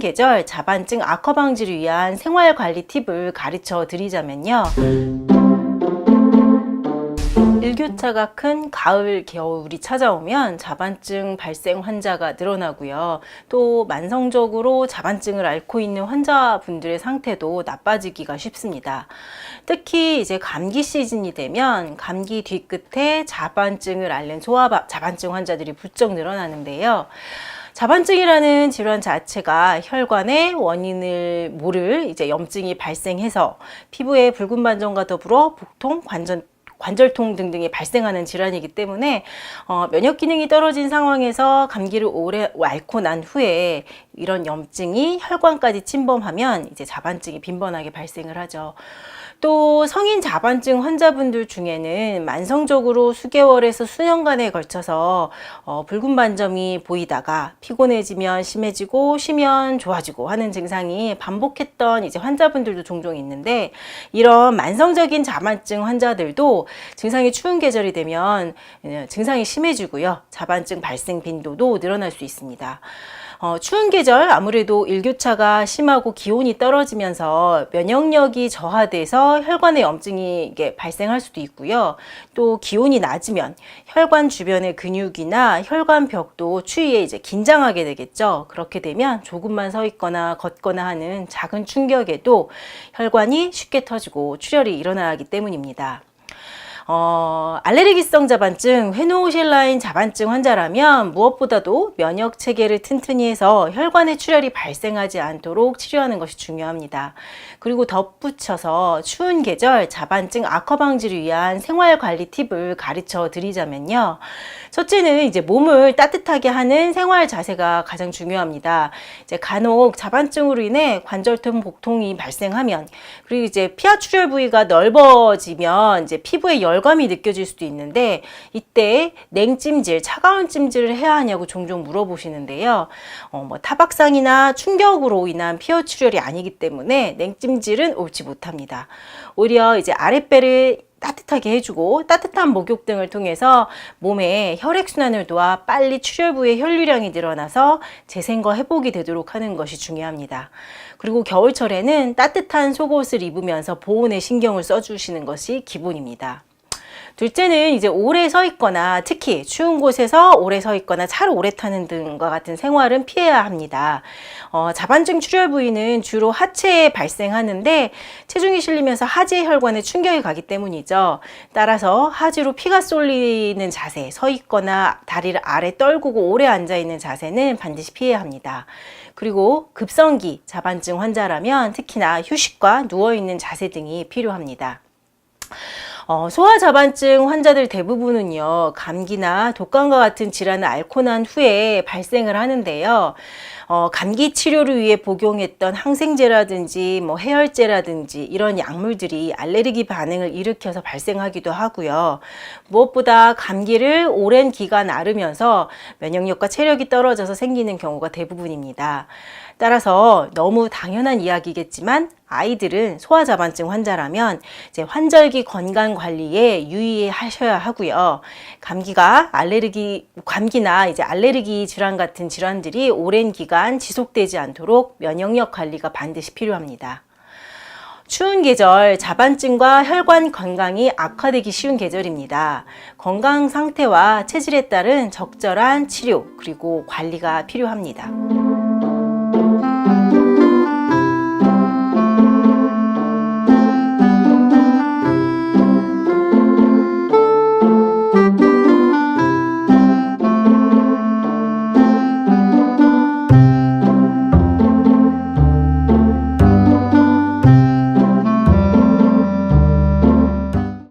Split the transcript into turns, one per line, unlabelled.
계절 자반증 악화 방지를 위한 생활 관리 팁을 가르쳐 드리자면요. 일교차가 큰 가을, 겨울이 찾아오면 자반증 발생 환자가 늘어나고요. 또 만성적으로 자반증을 앓고 있는 환자분들의 상태도 나빠지기가 쉽습니다. 특히 이제 감기 시즌이 되면 감기 뒤끝에 자반증을 앓는 자반증 환자들이 부쩍 늘어나는데요. 자반증이라는 질환 자체가 혈관의 원인을 모를 이제 염증이 발생해서 피부에 붉은 반점과 더불어 복통, 관절통 등등이 발생하는 질환이기 때문에 면역 기능이 떨어진 상황에서 감기를 오래 앓고 난 후에 이런 염증이 혈관까지 침범하면 이제 자반증이 빈번하게 발생을 하죠. 또 성인 자반증 환자분들 중에는 만성적으로 수개월에서 수년간에 걸쳐서 붉은 반점이 보이다가 피곤해지면 심해지고 쉬면 좋아지고 하는 증상이 반복했던 이제 환자분들도 종종 있는데, 이런 만성적인 자반증 환자들도 증상이 추운 계절이 되면 증상이 심해지고요. 자반증 발생 빈도도 늘어날 수 있습니다. 추운 계절 아무래도 일교차가 심하고 기온이 떨어지면서 면역력이 저하돼서 혈관에 염증이 이게 발생할 수도 있고요. 또 기온이 낮으면 혈관 주변의 근육이나 혈관벽도 추위에 이제 긴장하게 되겠죠. 그렇게 되면 조금만 서 있거나 걷거나 하는 작은 충격에도 혈관이 쉽게 터지고 출혈이 일어나기 때문입니다. 알레르기성 자반증, 회노실라인 자반증 환자라면 무엇보다도 면역 체계를 튼튼히 해서 혈관에 출혈이 발생하지 않도록 치료하는 것이 중요합니다. 그리고 덧붙여서 추운 계절 자반증 악화 방지를 위한 생활 관리 팁을 가르쳐 드리자면요. 첫째는 이제 몸을 따뜻하게 하는 생활 자세가 가장 중요합니다. 이제 간혹 자반증으로 인해 관절통, 복통이 발생하면, 그리고 이제 피하 출혈 부위가 넓어지면 이제 피부에 열감이 느껴질 수도 있는데, 이때 냉찜질, 차가운 찜질을 해야 하냐고 종종 물어보시는데요. 타박상이나 충격으로 인한 피하 출혈이 아니기 때문에 냉찜질은 옳지 못합니다. 오히려 이제 아랫배를 따뜻하게 해주고 따뜻한 목욕 등을 통해서 몸에 혈액순환을 도와 빨리 출혈 부의 혈류량이 늘어나서 재생과 회복이 되도록 하는 것이 중요합니다. 그리고 겨울철에는 따뜻한 속옷을 입으면서 보온에 신경을 써주시는 것이 기본입니다. 둘째는 이제 오래 서 있거나, 특히 추운 곳에서 오래 서 있거나 차를 오래 타는 등과 같은 생활은 피해야 합니다. 자반증 출혈 부위는 주로 하체에 발생하는데 체중이 실리면서 하지 혈관에 충격이 가기 때문이죠. 따라서 하지로 피가 쏠리는 자세, 서 있거나 다리를 아래 떨구고 오래 앉아 있는 자세는 반드시 피해야 합니다. 그리고 급성기 자반증 환자라면 특히나 휴식과 누워있는 자세 등이 필요합니다. 소아 자반증 환자들 대부분은요, 감기나 독감과 같은 질환을 앓고 난 후에 발생을 하는데요. 감기 치료를 위해 복용했던 항생제라든지 해열제라든지 이런 약물들이 알레르기 반응을 일으켜서 발생하기도 하고요. 무엇보다 감기를 오랜 기간 앓으면서 면역력과 체력이 떨어져서 생기는 경우가 대부분입니다. 따라서 너무 당연한 이야기겠지만 아이들은 소아 자반증 환자라면 이제 환절기 건강 관리에 유의하셔야 하고요. 감기나 이제 알레르기 질환 같은 질환들이 오랜 기간 지속되지 않도록 면역력 관리가 반드시 필요합니다. 추운 계절 자반증과 혈관 건강이 악화되기 쉬운 계절입니다. 건강 상태와 체질에 따른 적절한 치료 그리고 관리가 필요합니다.